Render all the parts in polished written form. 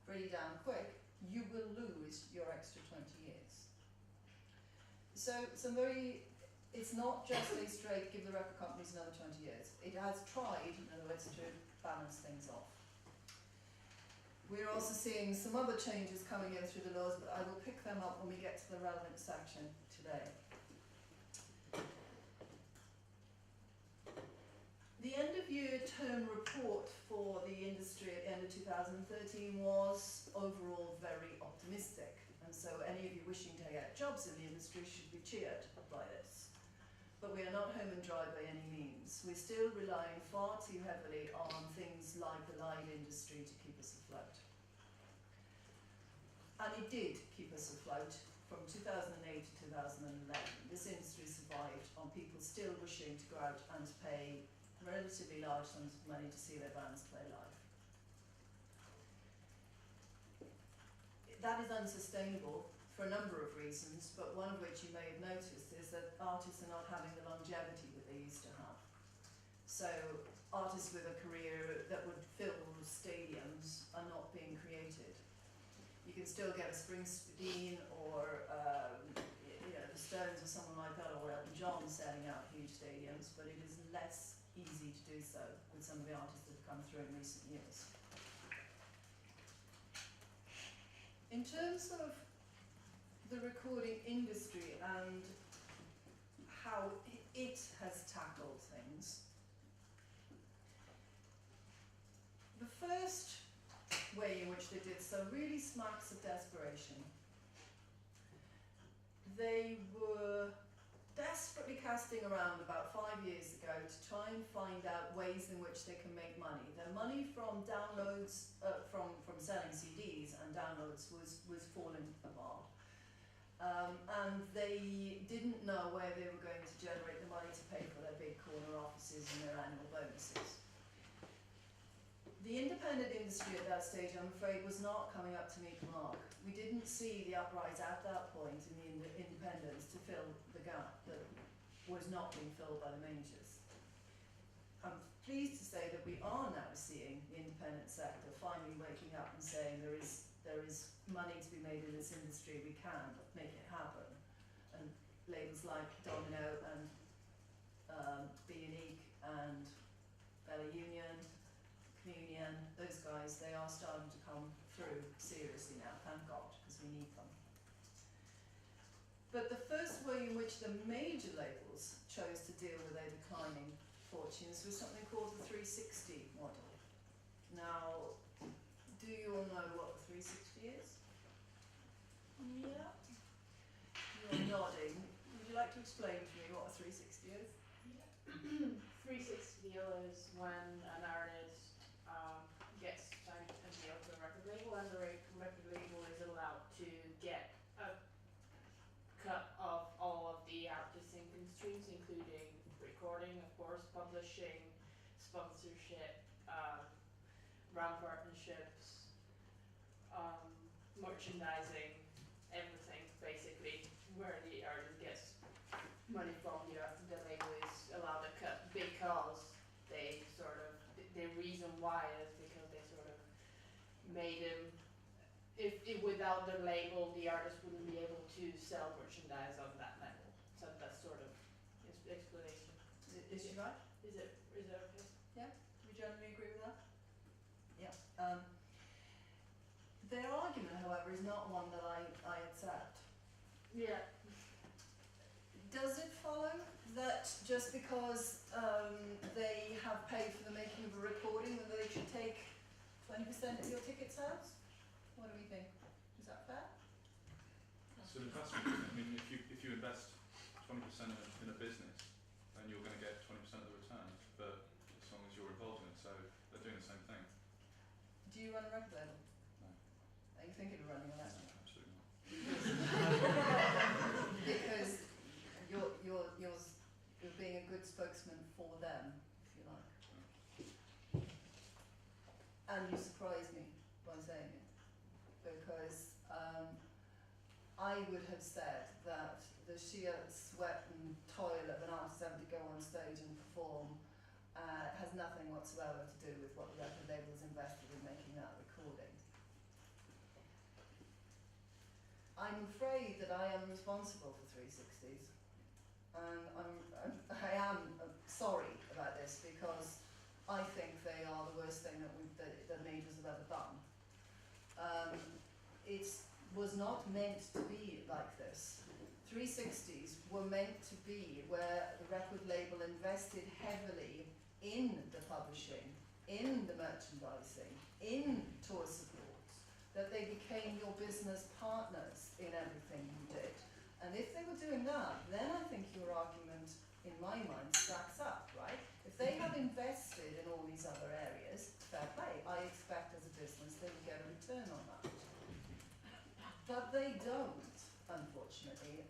pretty damn quick, you will lose your extra 20 years. So it's not just a straight give the record companies another 20 years. It has tried, in other words, to balance things off. We're also seeing some other changes coming in through the laws, but I will pick them up when we get to the relevant section today. The end of year term report for the industry at the end of 2013 was overall very optimistic, and so any of you wishing to get jobs in the industry should be cheered by this. But we are not home and dry by any means. We're still relying far too heavily on things like the light industry to keep us afloat. And it did keep us afloat from 2008 to 2011. This industry survived on people still wishing to go out and pay relatively large sums of money to see their bands play live. That is unsustainable for a number of reasons, but one of which you may have noticed is that artists are not having the longevity that they used to have. So artists with a career that would fill stadiums are not being created. You can still get a Springsteen or the Stones or someone like that, or Elton John selling out huge stadiums, but it is less easy to do so with some of the artists that have come through in recent years. In terms of the recording industry and how it has tackled things, the first way in which they did so really smacks of desperation. They were desperately casting around about 5 years ago to try and find out ways in which they can make money. Their money from downloads, from selling CDs and downloads was falling apart. And they didn't know where they were going to generate the money to pay for their big corner offices and their annual bonuses. The independent industry at that stage, I'm afraid, was not coming up to meet the mark. We didn't see the uprise at that point in the independents to fill the gap that was not being filled by the majors. I'm pleased to say that we are now seeing the independent sector finally waking up and saying there is money to be made in this industry, we can make it happen. And labels like Domino and B&E and Bella Union, Communion, those guys, they are starting to come through seriously now, thank God, because we need them. But the first way in which the major labels chose to deal with their declining fortunes was something called the 360 model. Now, do you all know what the 360 is? Yeah. You're nodding. Would you like to explain to me what a 360 is? Yeah. 360 deal is when an artist gets signed a deal to a record label, and the record label is allowed to get a cut of all of the artist's income streams, including recording, of course, publishing, sponsorship, brand partnerships, merchandising, everything basically, where the artist gets money from the label is allowed a cut, because they the reason why is because they sort of made him, if without the label the artist wouldn't be able to sell merchandise on that level. So that's sort of his explanation. Is she right? Is it okay? Yeah? Do we generally agree with that? Yeah. Their argument, however, is not one that I accept. Yeah. Does it follow that just because they have paid for the making of a recording that they should take 20% of your ticket sales? What do we think? Is that fair? It's an investment. I mean, if you invest 20% in a business, then you're going to get 20% of the return, but as long as you're involved in it, so they're doing the same thing. Do you run a record label? No. Are you thinking of running a No, label? absolutely not. Because you're being a good spokesman for them, if you like. And you surprised me by saying it, because I would have said that the sheer sweat and toil of an artist having to go on stage and perform has nothing whatsoever to do with what the record label has invested in making that recording. I'm afraid that I am responsible for 360s, and I am sorry about this because I think they are the worst thing that majors have ever done. It was not meant to be like this. 360s were meant to be where the record label invested heavily in the publishing, in the merchandising, in tour support, that they became your business partners in everything you did. And if they were doing that, then I think your argument, in my mind, stacks up, right? If they have invested in all these other areas, fair play. I expect as a business they would get a return on that. But they don't, unfortunately.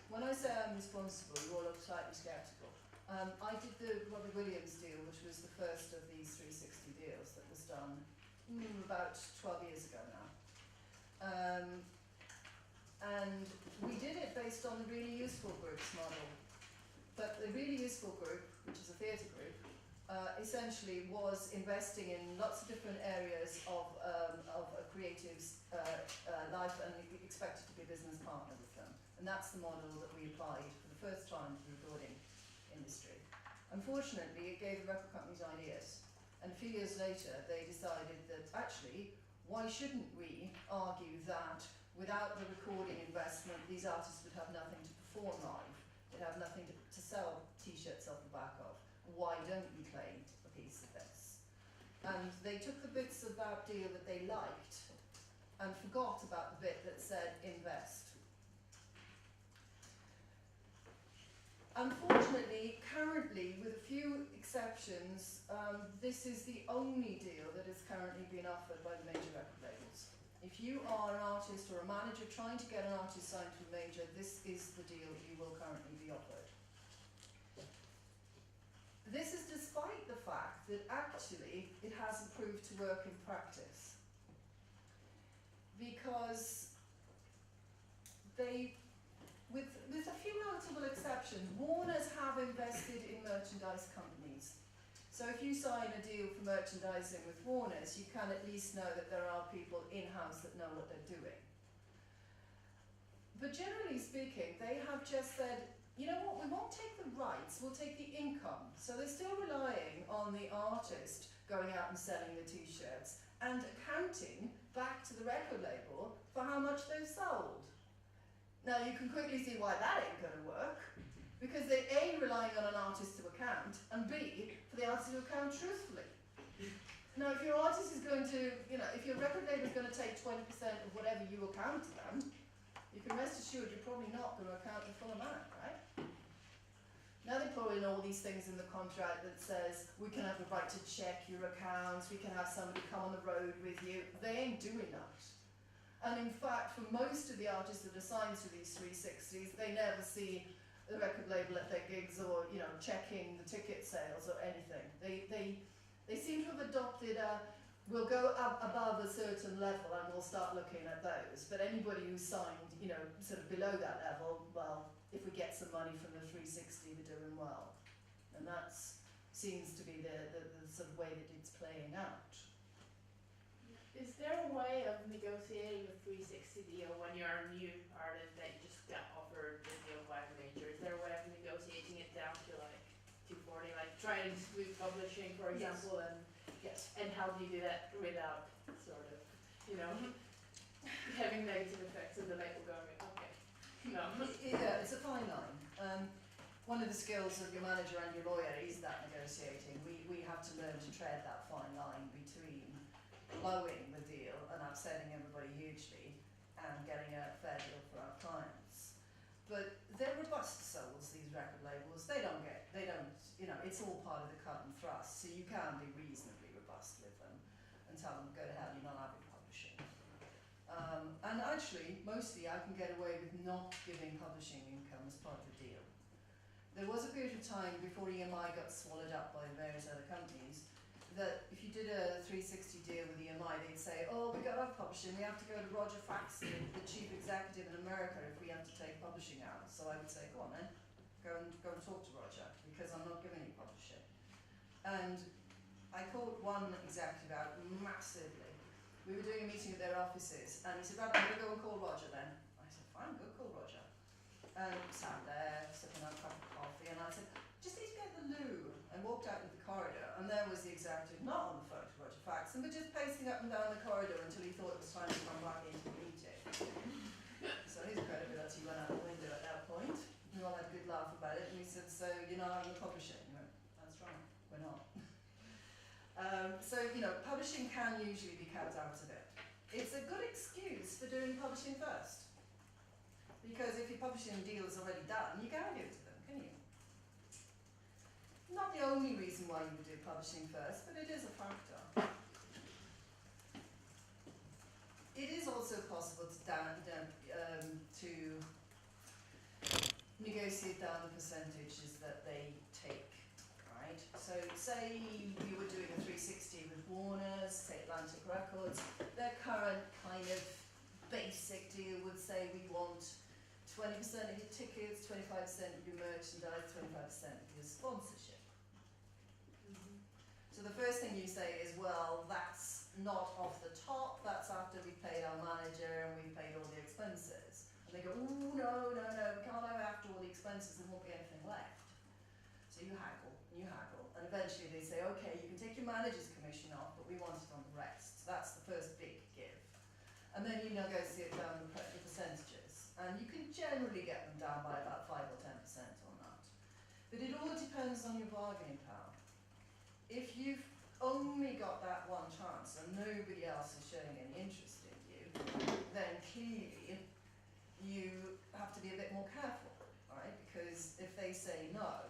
When I say I'm responsible, you all look slightly sceptical. I did the Robbie Williams deal, which was the first of these 360 deals that was done about 12 years ago now. And we did it based on the Really Useful Group's model. But the Really Useful Group, which is a theatre group, essentially was investing in lots of different areas of a creative's life and expected to be a business partner with them. And that's the model that we applied for the first time to the recording industry. Unfortunately, it gave the record companies ideas. And a few years later, they decided that actually, why shouldn't we argue that without the recording investment, these artists would have nothing to perform live. They'd have nothing to sell t-shirts off the back of. Why don't we claim a piece of this? And they took the bits of that deal that they liked and forgot about the bit that said invest. Unfortunately, currently, with a few exceptions, this is the only deal that is currently being offered by the major record labels. If you are an artist or a manager trying to get an artist signed to a major, this is the deal you will currently be offered. This is despite the fact that actually it hasn't proved to work in practice. Because they, with a few notable exceptions, Warners have invested in merchandise companies. So if you sign a deal for merchandising with Warners, you can at least know that there are people in-house that know what they're doing. But generally speaking, they have just said, you know what, we won't take the rights, we'll take the income. So they're still relying on the artist going out and selling the t-shirts and accounting back to the record label for how much they've sold. Now you can quickly see why that ain't going to work, because they're A, relying on an artist to account, and B, for the artist to account truthfully. Now if your artist is going to, if your record label is going to take 20% of whatever you account to them, you can rest assured you're probably not going to account the full amount, right? Now they put in all these things in the contract that says we can have the right to check your accounts, we can have somebody come on the road with you. They ain't doing that. And in fact, for most of the artists that are signed to these 360s, they never see the record label at their gigs or checking the ticket sales or anything. They seem to have adopted a we'll go up above a certain level and we'll start looking at those. But anybody who's signed, sort of below that level, well, if we get some money from the 360, they're doing well. And that seems to be the sort of way that it's playing out. Is there a way of negotiating a 360 deal when you're a new artist that you just got offered the deal by a major? Is there a way of negotiating it down to like 240, like trying to exclude publishing, for example, Yes. and Yes. and how do you do that without sort of, having negative effects of the label going, okay, no. Yeah, it's a fine line. One of the skills of your manager and your lawyer is that negotiating. We have to learn to tread that fine line between blowing the deal and upsetting everybody hugely and getting a fair deal for our clients. But they're robust souls, these record labels. They don't, it's all part of the cut and thrust, so you can be reasonably robust with them and tell them, go to hell, you're not having publishing. And actually, mostly I can get away with not giving publishing income as part of the deal. There was a period of time before EMI got swallowed up by the various other companies that if you did a 360 deal with EMI, they'd say, oh, we got to have publishing, we have to go to Roger Faxon, the chief executive in America, if we have to take publishing out. So I would say, go on then, go and talk to Roger, because I'm not giving you publishing. And I called one executive out massively, we were doing a meeting at their offices, and he said, right, I'm going to go and call Roger then. I said, fine, go call Roger. And sat there, sipping on a cup of coffee, and I said, just need to get the loo. And walked out into the corridor, and there was the executive, not on the phone to Roger Faxon, but just pacing up and down the corridor until he thought it was time to come back into the meeting. So his credibility went out the window at that point. We all had a good laugh about it, and he said, so you're not having a publishing? I went, that's right, we're not. So, you know, publishing can usually be kept out of it. It's a good excuse for doing publishing first. Because if your publishing deal is already done, you can't give it to them, can you? Not the only reason why you would do publishing first, but it is a factor. It is also possible to negotiate down the percentages that they take, right? So say you were doing a 360 with Warner's, say Atlantic Records, their current kind of basic deal would say we want 20% of your tickets, 25% of your merchandise, 25% of your sponsorship. So the first thing you say is, well, that's not off the top, that's after we've paid our manager and we've paid all the expenses. And they go, ooh, no, we can't have after all the expenses, there won't be anything left. So you haggle, and eventually they say, okay, you can take your manager's commission off, but we want it on the rest. So that's the first big give. And then you negotiate down the percentages. And you can generally get them down by about 5 or 10% on that. But it all depends on your bargaining power. If you've only got that one chance and nobody else is showing any interest in you, then clearly you have to be a bit more careful, right? Because if they say no